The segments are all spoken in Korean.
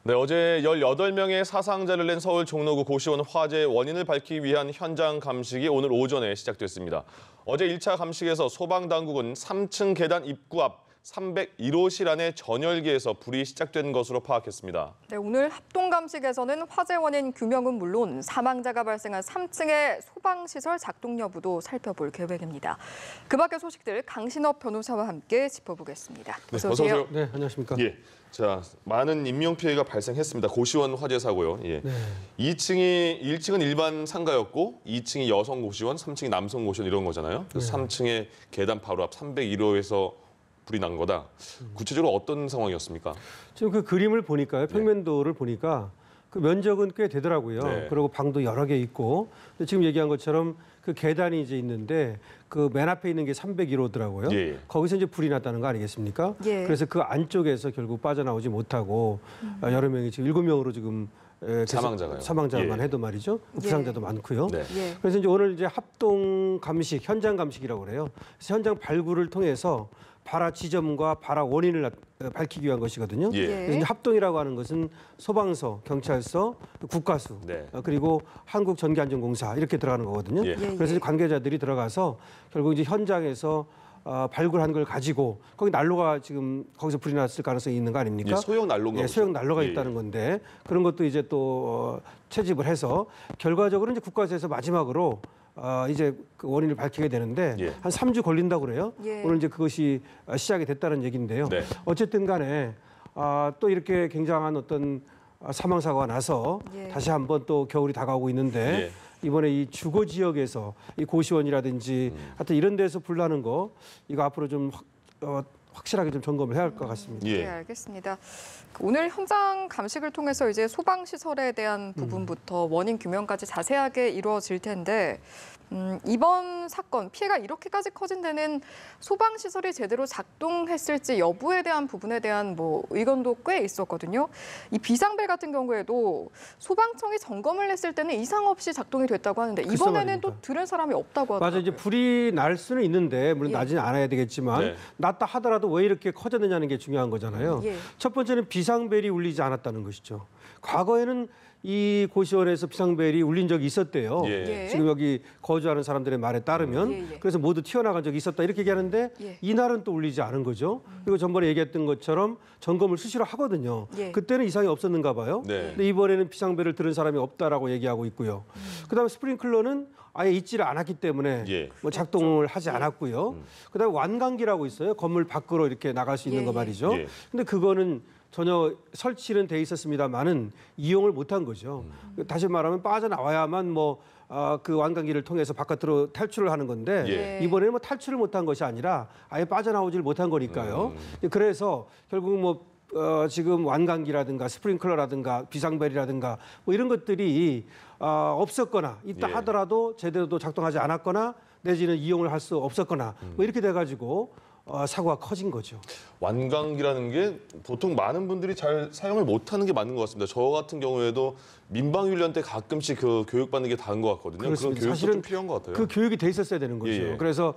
네, 어제 18명의 사상자를 낸 서울 종로구 고시원 화재 원인을 밝히기 위한 현장 감식이 오늘 오전에 시작됐습니다. 어제 1차 감식에서 소방당국은 3층 계단 입구 앞 301호실 안의 전열기에서 불이 시작된 것으로 파악했습니다. 네, 오늘 합동 감식에서는 화재 원인 규명은 물론 사망자가 발생한 3층의 소방시설 작동 여부도 살펴볼 계획입니다. 그 밖의 소식들 강신업 변호사와 함께 짚어보겠습니다. 어서 오세요. 네, 안녕하십니까. 예. 자, 많은 인명피해가 발생했습니다. 고시원 화재 사고요. 예. 네. 1층은 일반 상가였고 2층이 여성 고시원, 3층이 남성 고시원 이런 거잖아요. 그래서 3층의 계단 바로 앞 301호에서 불이 난 거다. 구체적으로 어떤 상황이었습니까? 지금 그 그림을 보니까요, 평면도를 보니까 그 면적은 꽤 되더라고요. 네. 그리고 방도 여러 개 있고, 근데 지금 얘기한 것처럼 그 계단이 이제 있는데 그 맨 앞에 있는 게 301호더라고요. 예. 거기서 이제 불이 났다는 거 아니겠습니까? 예. 그래서 그 안쪽에서 결국 빠져나오지 못하고 여러 명이 지금 7명으로 지금 사망자가요. 사망자만 예. 해도 말이죠. 부상자도 많고요. 네. 예. 그래서 이제 오늘 이제 합동 감식, 현장 감식이라고 그래요. 그래서 현장 발굴을 통해서 발화 지점과 발화 원인을 밝히기 위한 것이거든요. 예. 그래서 이제 합동이라고 하는 것은 소방서, 경찰서, 국가수, 네. 그리고 한국전기안전공사 이렇게 들어가는 거거든요. 예. 그래서 이제 관계자들이 들어가서 결국 이제 현장에서 발굴한 걸 가지고 거기 난로가 지금 거기서 불이 났을 가능성이 있는 거 아닙니까? 예, 소형 난로인가 예, 보죠. 소형 난로가 예. 있다는 건데 그런 것도 이제 또 채집을 해서 결과적으로 이제 국가에서 마지막으로 이제 그 원인을 밝히게 되는데 예. 한 3주 걸린다고 그래요. 예. 오늘 이제 그것이 시작이 됐다는 얘기인데요. 네. 어쨌든 간에 또 이렇게 굉장한 어떤 사망 사고가 나서 예. 다시 한번 또 겨울이 다가오고 있는데 이번에 이 주거 지역에서 이 고시원이라든지 하여튼 이런 데서 불나는 거 이거 앞으로 좀 확실하게 좀 점검을 해야 할 것 같습니다. 예. 네, 알겠습니다. 오늘 현장 감식을 통해서 이제 소방 시설에 대한 부분부터 원인 규명까지 자세하게 이루어질 텐데 이번 사건 피해가 이렇게까지 커진 데는 소방 시설이 제대로 작동했을지 여부에 대한 부분에 대한 뭐 의견도 꽤 있었거든요. 이 비상벨 같은 경우에도 소방청이 점검을 했을 때는 이상 없이 작동이 됐다고 하는데 글쎄 이번에는 말입니다. 또 들은 사람이 없다고 하더라고요. 맞아, 이제 불이 날 수는 있는데 물론 예. 나지는 않아야 되겠지만 네. 났다 하더라도 왜 이렇게 커졌느냐는 게 중요한 거잖아요. 예. 첫 번째는 비상벨이 울리지 않았다는 것이죠. 과거에는 이 고시원에서 비상벨이 울린 적이 있었대요. 예. 예. 지금 여기 거주하는 사람들의 말에 따르면 예, 예. 그래서 모두 튀어나간 적이 있었다 이렇게 얘기하는데 예. 이날은 또 울리지 않은 거죠. 그리고 전번에 얘기했던 것처럼 점검을 수시로 하거든요. 예. 그때는 이상이 없었는가 봐요. 네. 근데 이번에는 비상벨을 들은 사람이 없다라고 얘기하고 있고요. 그다음에 스프링클러는 아예 있지를 않았기 때문에 예. 뭐 작동을 하지 않았고요. 그다음에 완강기라고 있어요. 건물 밖으로 이렇게 나갈 수 있는 예, 거 예. 말이죠. 예. 근데 그거는 전혀 설치는 돼 있었습니다만은 이용을 못한 거죠. 다시 말하면 빠져나와야만 뭐 그 완강기를 통해서 바깥으로 탈출을 하는 건데 예. 이번에는 뭐 탈출을 못한 것이 아니라 아예 빠져나오질 못한 거니까요. 그래서 결국 뭐 지금 완강기라든가 스프링클러라든가 비상벨이라든가 뭐 이런 것들이 없었거나 있다 예. 하더라도 제대로 작동하지 않았거나 내지는 이용을 할 수 없었거나 뭐 이렇게 돼가지고 사고가 커진 거죠. 완강기라는 게 보통 많은 분들이 잘 사용을 못하는 게 맞는 것 같습니다. 저 같은 경우에도 민방위훈련 때 가끔씩 그 교육받는 게 다른 것 같거든요. 그렇습니다. 그런 교육도 사실은 좀 필요한 것 같아요. 그 교육이 돼 있었어야 되는 거죠. 예, 예. 그래서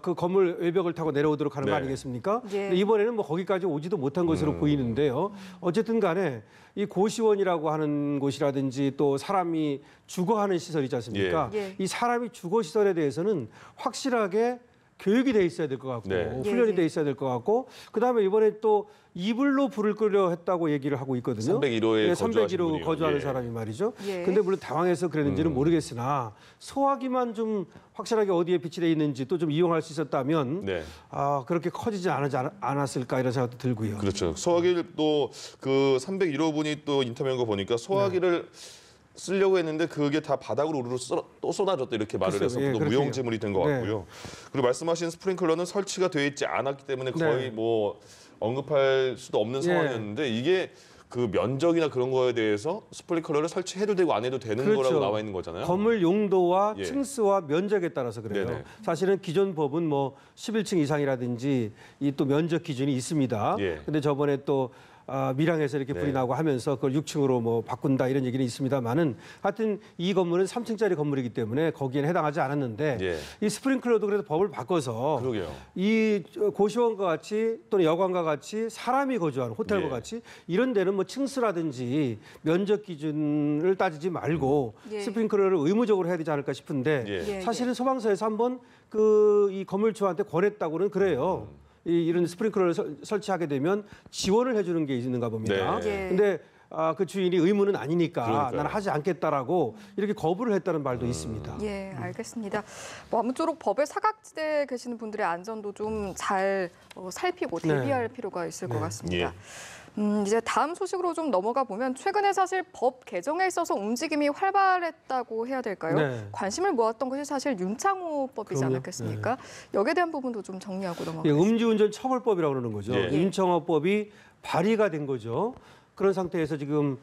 그 건물 외벽을 타고 내려오도록 하는 거 네. 아니겠습니까? 예. 근데 이번에는 뭐 거기까지 오지도 못한 것으로 보이는데요. 어쨌든 간에 이 고시원이라고 하는 곳이라든지 또 사람이 주거하는 시설이지 않습니까? 예. 이 사람이 주거 시설에 대해서는 확실하게 교육이 돼 있어야 될 것 같고 네. 훈련이 예. 돼 있어야 될 것 같고 그다음에 이번에 또 이불로 불을 끄려 했다고 얘기를 하고 있거든요. 301호에 거주하신 301호 분이요. 거주하는 예. 사람이 말이죠. 예. 근데 물론 당황해서 그랬는지는 모르겠으나 소화기만 좀 확실하게 어디에 비치돼 있는지 또 좀 이용할 수 있었다면 네. 그렇게 커지지 않았을까 이런 생각도 들고요. 그렇죠. 소화기를 또 그 301호 분이 또 인터뷰한 거 보니까 소화기를 쓰려고 했는데 그게 다 바닥으로 우르르 또 쏟아졌다 이렇게 말을 글쎄요. 해서 예, 또 그렇게 무용지물이 된 것 네. 같고요. 그리고 말씀하신 스프링클러는 설치가 되어 있지 않았기 때문에 거의 네. 뭐 언급할 수도 없는 예. 상황이었는데 이게 그 면적이나 그런 거에 대해서 스프링클러를 설치해도 되고 안 해도 되는 그렇죠. 거라고 나와 있는 거잖아요. 건물 용도와 예. 층수와 면적에 따라서 그래요. 네네. 사실은 기존 법은 뭐 11층 이상이라든지 이 또 면적 기준이 있습니다. 예. 근데 저번에 또 밀양에서 이렇게 불이 네. 나고 하면서 그걸 6층으로 뭐 바꾼다 이런 얘기는 있습니다만은 하여튼 이 건물은 3층짜리 건물이기 때문에 거기에는 해당하지 않았는데 예. 이 스프링클러도 그래서 법을 바꿔서 그러게요. 이 고시원과 같이 또는 여관과 같이 사람이 거주하는 호텔과 예. 같이 이런 데는 뭐 층수라든지 면적 기준을 따지지 말고 예. 스프링클러를 의무적으로 해야 되지 않을까 싶은데 예. 사실은 소방서에서 한번 이 건물주한테 권했다고는 그래요. 이런 스프링클러를 설치하게 되면 지원을 해주는 게 있는가 봅니다. 네. 예. 근데 그 주인이 의무는 아니니까 그러니까요. 나는 하지 않겠다라고 이렇게 거부를 했다는 말도 있습니다. 예, 알겠습니다. 뭐 아무쪼록 법의 사각지대에 계시는 분들의 안전도 좀 잘 살피고 대비할 필요가 있을 것 같습니다. 이제 다음 소식으로 좀 넘어가 보면 최근에 사실 법 개정에 있어서 움직임이 활발했다고 해야 될까요? 네. 관심을 모았던 것이 사실 윤창호법이지 그럼요. 않았겠습니까? 여기에 대한 부분도 좀 정리하고 예, 넘어가겠습니다. 음주운전 처벌법이라고 그러는 거죠. 예. 윤창호법이 발의가 된 거죠. 그런 상태에서 지금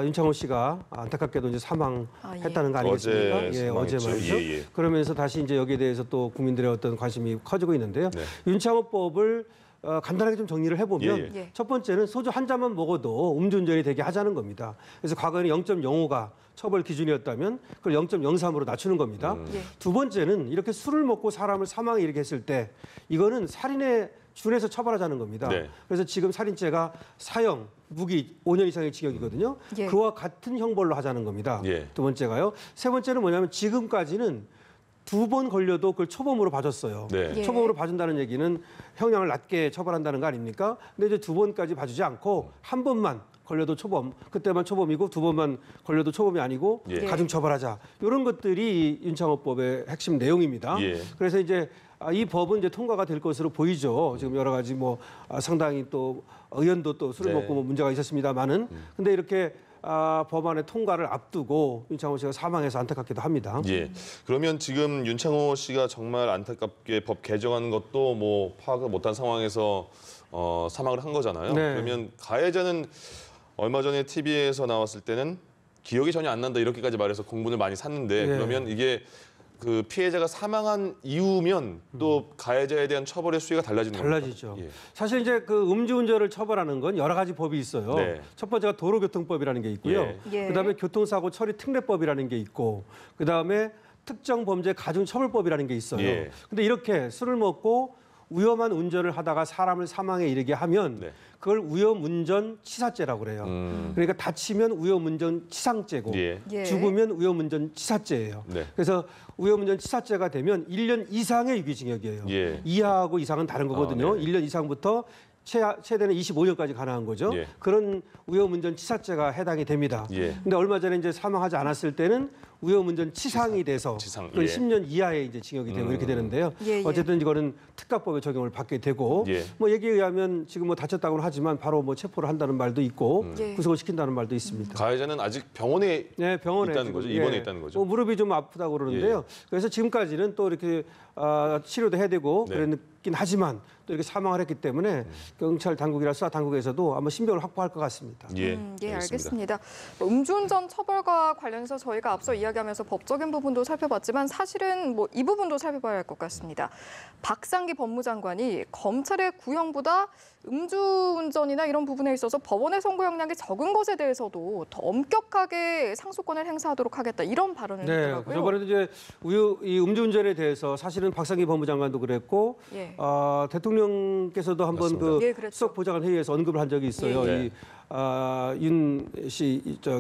윤창호 씨가 안타깝게도 이제 사망했다는 거 아니겠습니까? 어제 어제 사망했죠. 말이죠. 예, 예. 그러면서 다시 이제 여기에 대해서 또 국민들의 어떤 관심이 커지고 있는데요. 네. 윤창호법을 간단하게 좀 정리를 해보면 예, 예. 첫 번째는 소주 한 잔만 먹어도 음주운전이 되게 하자는 겁니다. 그래서 과거에는 0.05가 처벌 기준이었다면 그걸 0.03으로 낮추는 겁니다. 예. 두 번째는 이렇게 술을 먹고 사람을 사망에 이르게 했을 때 이거는 살인에 준해서 처벌하자는 겁니다. 네. 그래서 지금 살인죄가 사형, 무기 5년 이상의 징역이거든요. 예. 그와 같은 형벌로 하자는 겁니다. 예. 두 번째가요. 세 번째는 뭐냐면 지금까지는 2번 걸려도 그걸 초범으로 봐줬어요. 네. 예. 초범으로 봐준다는 얘기는 형량을 낮게 처벌한다는 거 아닙니까? 근데 이제 2번까지 봐주지 않고 한 번만 걸려도 초범, 그때만 초범이고 2번만 걸려도 초범이 아니고 예. 가중 처벌하자. 이런 것들이 이 윤창호법의 핵심 내용입니다. 예. 그래서 이제 이 법은 이제 통과가 될 것으로 보이죠. 지금 여러 가지 뭐 상당히 또 의원도 또 술을 네. 먹고 뭐 문제가 있었습니다만은 근데 이렇게 법안의 통과를 앞두고 윤창호 씨가 사망해서 안타깝기도 합니다. 예. 그러면 지금 윤창호 씨가 정말 안타깝게 법 개정하는 것도 뭐 파악을 못한 상황에서 사망을 한 거잖아요. 네. 그러면 가해자는 얼마 전에 TV에서 나왔을 때는 기억이 전혀 안 난다 이렇게까지 말해서 공분을 많이 샀는데 예. 그러면 이게 그 피해자가 사망한 이후면 또 가해자에 대한 처벌의 수위가 달라지는 겁니까? 달라지죠. 예. 사실 이제 그 음주운전을 처벌하는 건 여러 가지 법이 있어요. 네. 첫 번째가 도로교통법이라는 게 있고요. 예. 예. 그다음에 교통사고 처리 특례법이라는 게 있고, 그다음에 특정 범죄 가중 처벌법이라는 게 있어요. 예. 근데 이렇게 술을 먹고 위험한 운전을 하다가 사람을 사망에 이르게 하면 네. 그걸 위험운전 치사죄라고 그래요. 그러니까 다치면 위험운전 치상죄고 예. 예. 죽으면 위험운전 치사죄예요. 네. 그래서 위험운전 치사죄가 되면 1년 이상의 유기징역이에요. 예. 이하하고 이상은 다른 거거든요. 네. 1년 이상부터 최대는 25년까지 가능한 거죠. 예. 그런 위험운전 치사죄가 해당이 됩니다. 예. 근데 얼마 전에 이제 사망하지 않았을 때는 위험운전 치상이 돼서 치상, 그건 예. 10년 이하의 이제 징역이 되고 이렇게 되는데요. 예, 예. 어쨌든 이거는 특가법의 적용을 받게 되고 예. 뭐 얘기에 의하면 지금 뭐 다쳤다고는 하지만 바로 뭐 체포를 한다는 말도 있고 예. 구속을 시킨다는 말도 있습니다. 가해자는 아직 병원에 네, 병원에 있다는 지금, 거죠? 입원해 있다는 거죠? 뭐 무릎이 좀 아프다고 그러는데요. 그래서 지금까지는 또 이렇게 치료도 해야 되고 네. 그랬긴 하지만 또 이렇게 사망을 했기 때문에 경찰 당국이나 수사 당국에서도 아마 신병을 확보할 것 같습니다. 예, 알겠습니다. 음주운전 처벌과 관련해서 저희가 앞서 이야기하면서 법적인 부분도 살펴봤지만 사실은 뭐 이 부분도 살펴봐야 할 것 같습니다. 박상기 법무장관이 검찰의 구형보다 음주운전이나 이런 부분에 있어서 법원의 선고 형량이 적은 것에 대해서도 더 엄격하게 상소권을 행사하도록 하겠다 이런 발언을 네, 했더라고요. 저번에도 이제 이 음주운전에 대해서 사실은 박상기 법무장관도 그랬고 예. 대통령께서도 한번 맞습니다. 그 예, 그랬죠. 수석보좌관 회의에서 언급을 한 적이 있어요. 예, 예.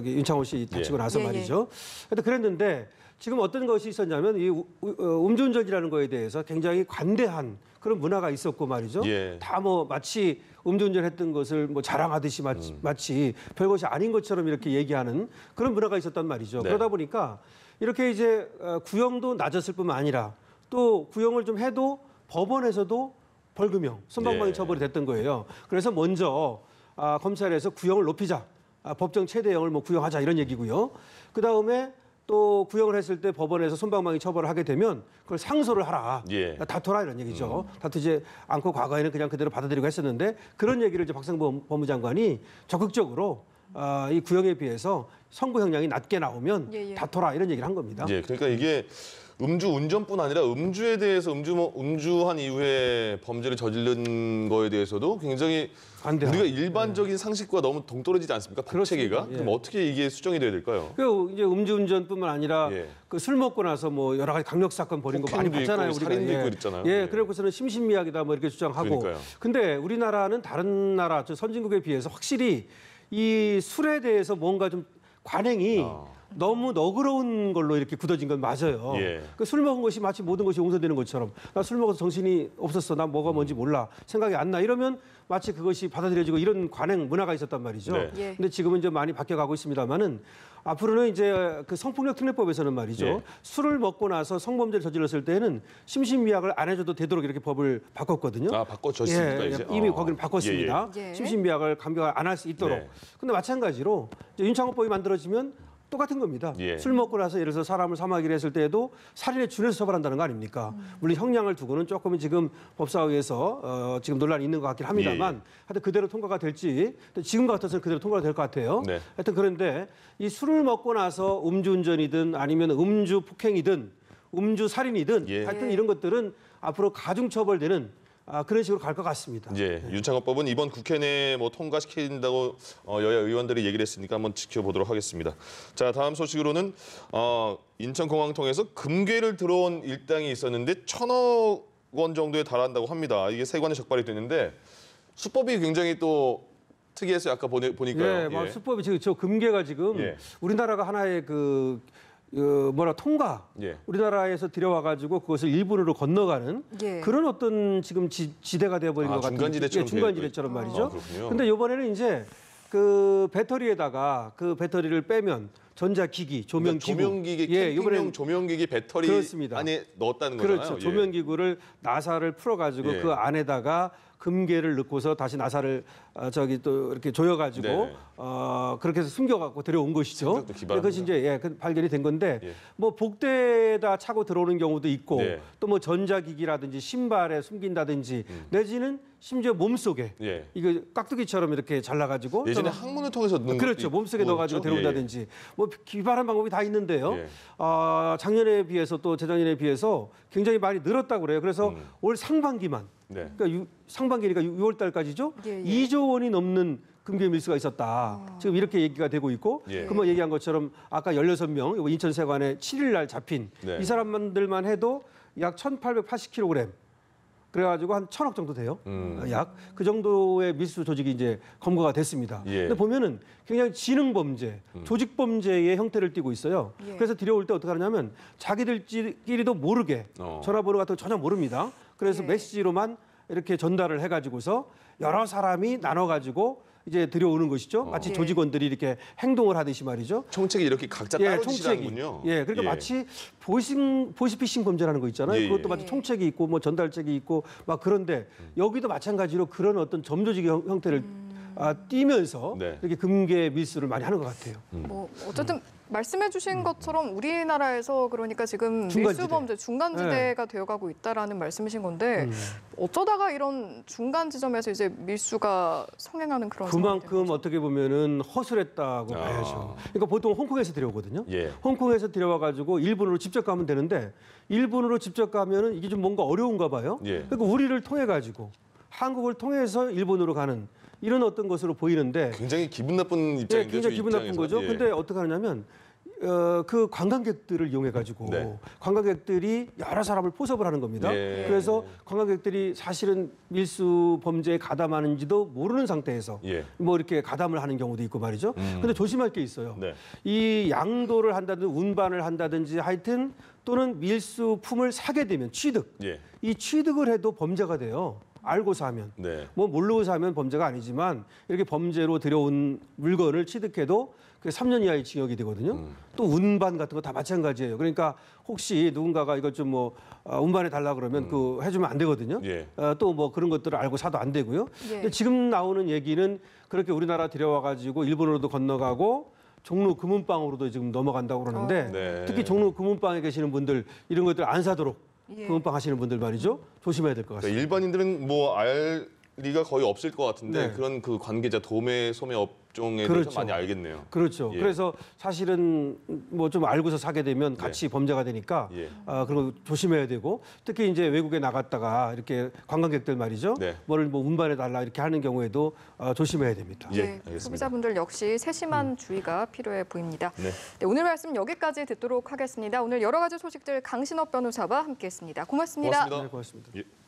윤창호 씨 다치고 예. 나서 예, 예. 말이죠. 하여튼 그랬는데 지금 어떤 것이 있었냐면 이 음주운전이라는 거에 대해서 굉장히 관대한 그런 문화가 있었고 말이죠. 예. 다 뭐 마치 음주운전했던 것을 뭐 자랑하듯이 마치 별것이 아닌 것처럼 이렇게 얘기하는 그런 문화가 있었단 말이죠. 네. 그러다 보니까 이렇게 이제 구형도 낮았을 뿐만 아니라 또 구형을 좀 해도 법원에서도 벌금형, 손방망이 예. 처벌이 됐던 거예요. 그래서 먼저 검찰에서 구형을 높이자, 법정 최대형을 뭐 구형하자 이런 얘기고요. 그 다음에 또 구형을 했을 때 법원에서 손방망이 처벌을 하게 되면 그걸 상소를 하라, 예. 다퉈라 이런 얘기죠. 다투지 않고 과거에는 그냥 그대로 받아들이고 했었는데 그런 얘기를 이제 박상기 법무장관이 적극적으로 이 구형에 비해서 선고 형량이 낮게 나오면 예, 예. 다퉈라 이런 얘기를 한 겁니다. 예, 그러니까 이게 음주 운전뿐 아니라 음주에 대해서 음주한 이후에 범죄를 저지른 거에 대해서도 굉장히 안 돼요. 우리가 일반적인 상식과 너무 동떨어지지 않습니까? 법 체계가? 그렇습니다. 예. 그럼 어떻게 이게 수정이 돼야 될까요? 그 이제 음주운전뿐만 아니라 예. 그 술 먹고 나서 뭐 여러 가지 강력 사건 벌인 거 많이 폭행도 봤잖아요. 있고 우리가. 살인도 예. 있고 그랬잖아요. 예, 예. 그래고서는 심신미약이다 뭐 이렇게 주장하고. 그러니까요. 근데 우리나라는 다른 나라, 저 선진국에 비해서 확실히 이 술에 대해서 뭔가 좀 관행이 너무 너그러운 걸로 이렇게 굳어진 건 맞아요. 예. 그 술 먹은 것이 마치 모든 것이 용서되는 것처럼 나 술 먹어서 정신이 없었어. 나 뭐가 뭔지 몰라. 생각이 안 나. 이러면 마치 그것이 받아들여지고 이런 관행 문화가 있었단 말이죠. 네. 예. 근데 지금은 좀 많이 바뀌어가고 있습니다만은 앞으로는 이제 그 성폭력 특례법에서는 말이죠. 예. 술을 먹고 나서 성범죄를 저질렀을 때는 심신미약을 안 해줘도 되도록 이렇게 법을 바꿨거든요. 아, 바꿔줬습니까, 예, 이제? 이미 어. 거기는 바꿨습니다. 예, 예. 심신미약을 감경을 안 할 수 있도록. 네. 근데 마찬가지로 이제 윤창호법이 만들어지면 똑같은 겁니다. 예. 술 먹고 나서 예를 들어서 사람을 사망하기로 했을 때에도 살인에 준해서 처벌한다는 거 아닙니까? 물론 형량을 두고는 조금 지금 법사위에서 지금 논란이 있는 것 같긴 합니다만 하여튼 그대로 통과가 될지 지금 같아서는 그대로 통과가 될 것 같아요. 네. 하여튼 그런데 이 술을 먹고 나서 음주운전이든 아니면 음주 폭행이든 음주 살인이든 예. 하여튼 이런 것들은 앞으로 가중처벌되는 그런 식으로 갈 것 같습니다. 예, 윤창호법은 이번 국회 내에 뭐 통과시킨다고 여야 의원들이 얘기를 했으니까 한번 지켜보도록 하겠습니다. 자, 다음 소식으로는 인천공항 통해서 금괴를 들어온 일당이 있었는데 1,000억 원 정도에 달한다고 합니다. 이게 세관에 적발이 됐는데 수법이 굉장히 또 특이해서 아까 보니까요. 예, 수법이 지금 저 금괴가 지금 예. 우리나라가 하나의 통과 예. 우리나라에서 들여와가지고 그것을 일본으로 건너가는 예. 그런 어떤 지금 지대가 되어버린 것 같은 중간지대처럼 예, 중간지대처럼 말이죠. 아, 그렇군요. 근데 이번에는 이제 그 배터리에다가 그 배터리를 빼면 전자기기, 조명기구, 조명기기, 캠핑용 이번엔 조명기기 배터리 그렇습니다. 안에 넣었다는 거잖아요. 그렇죠. 예. 조명기구를 나사를 풀어가지고 예. 그 안에다가 금괴를 넣고서 다시 나사를 또 이렇게 조여가지고 네. 그렇게 해서 숨겨갖고 들여온 것이죠. 생각도 기발합니다. 그것이 이제 발견이 된 건데 예. 뭐 복대에다 차고 들어오는 경우도 있고 네. 또 뭐 전자기기라든지 신발에 숨긴다든지 내지는 심지어 몸속에 예. 이거 깍두기처럼 이렇게 잘라가지고 예전에 또는 항문을 통해서 넣는 그렇죠. 것도 몸속에 있고 넣어가지고 그렇죠? 데려온다든지 뭐 기발한 방법이 다 있는데요. 예. 작년에 비해서 또 재작년에 비해서 굉장히 많이 늘었다고 그래요. 그래서 올 상반기만 네. 그러니까 상반기니까 6월 달까지죠. 예, 예. 2조 원이 넘는 금괴 밀수가 있었다. 지금 이렇게 얘기가 되고 있고 예. 그뭐 얘기한 것처럼 아까 16명 인천세관에 7일 날 잡힌 네. 이 사람들만 해도 약 1,880kg 그래가지고 한 1,000억 정도 돼요. 약 그 정도의 밀수 조직이 이제 검거가 됐습니다. 예. 근데 보면은 굉장히 지능 범죄, 조직 범죄의 형태를 띠고 있어요. 예. 그래서 들여올 때 어떻게 하냐면 자기들끼리도 모르게 전화번호 같은 거 전혀 모릅니다. 그래서 예. 메시지로만 이렇게 전달을 해가지고서 여러 사람이 나눠가지고 이제 들여오는 것이죠. 마치 예. 조직원들이 이렇게 행동을 하듯이 말이죠. 총책이 이렇게 각자 따로 지시하는군요. 예, 그러니까 마치 보이스피싱 범죄라는 거 있잖아요. 예, 그것도 예. 마치 총책이 있고 뭐 전달책이 있고 막 그런데 여기도 마찬가지로 그런 어떤 점조직의 형태를 띠면서 네. 이렇게 금괴 밀수를 많이 하는 것 같아요. 뭐 어쨌든 말씀해주신 것처럼 우리나라에서 그러니까 지금 중간지대. 밀수범죄 중간지대가 되어가고 있다라는 말씀이신 건데 어쩌다가 이런 중간 지점에서 이제 밀수가 성행하는 그런 상황이 된 그만큼 거죠? 어떻게 보면은 허술했다고 봐야죠. 그러니까 보통 홍콩에서 들여오거든요. 예. 홍콩에서 들여와가지고 일본으로 직접 가면 되는데 일본으로 직접 가면은 이게 좀 뭔가 어려운가 봐요. 예. 그러니까 우리를 통해 가지고 한국을 통해서 일본으로 가는 이런 어떤 것으로 보이는데 굉장히 기분 나쁜 입장인데 굉장히 기분 나쁜 거죠. 근데 어떻게 하냐면 그 관광객들을 이용해 가지고 네. 관광객들이 여러 사람을 포섭을 하는 겁니다. 예. 그래서 관광객들이 사실은 밀수 범죄에 가담하는지도 모르는 상태에서 예. 뭐 이렇게 가담을 하는 경우도 있고 말이죠. 근데 조심할 게 있어요. 네. 이 양도를 한다든지 운반을 한다든지 하여튼 또는 밀수품을 사게 되면 취득. 예. 이 취득을 해도 범죄가 돼요. 알고서 하면. 네. 뭐 모르고서 하면 범죄가 아니지만 이렇게 범죄로 들여온 물건을 취득해도 그게 3년 이하의 징역이 되거든요. 또 운반 같은 거 다 마찬가지예요. 그러니까 혹시 누군가가 이것 좀 운반해 달라 그러면 그 해주면 안 되거든요. 예. 또 뭐 그런 것들을 알고 사도 안 되고요. 예. 근데 지금 나오는 얘기는 그렇게 우리나라 들여와 가지고 일본으로도 건너가고 종로 금은방으로도 지금 넘어간다고 그러는데 네. 특히 종로 금은방에 계시는 분들 이런 것들 안 사도록 예. 금은방 하시는 분들 말이죠. 조심해야 될 것 같습니다. 그러니까 일반인들은 뭐 리가 거의 없을 것 같은데 네. 그런 그 관계자 도매 소매 업종에 그렇죠. 대해서 많이 알겠네요. 그렇죠. 예. 그래서 사실은 뭐 좀 알고서 사게 되면 같이 범죄가 되니까 예. 그런 거 조심해야 되고 특히 이제 외국에 나갔다가 이렇게 관광객들 말이죠. 네. 뭐를 뭐 운반해 달라 이렇게 하는 경우에도 조심해야 됩니다. 예, 네, 알겠습니다. 소비자분들 역시 세심한 주의가 필요해 보입니다. 네. 네, 오늘 말씀 여기까지 듣도록 하겠습니다. 오늘 여러 가지 소식들 강신업 변호사와 함께했습니다. 고맙습니다. 고맙습니다. 네, 고맙습니다. 예.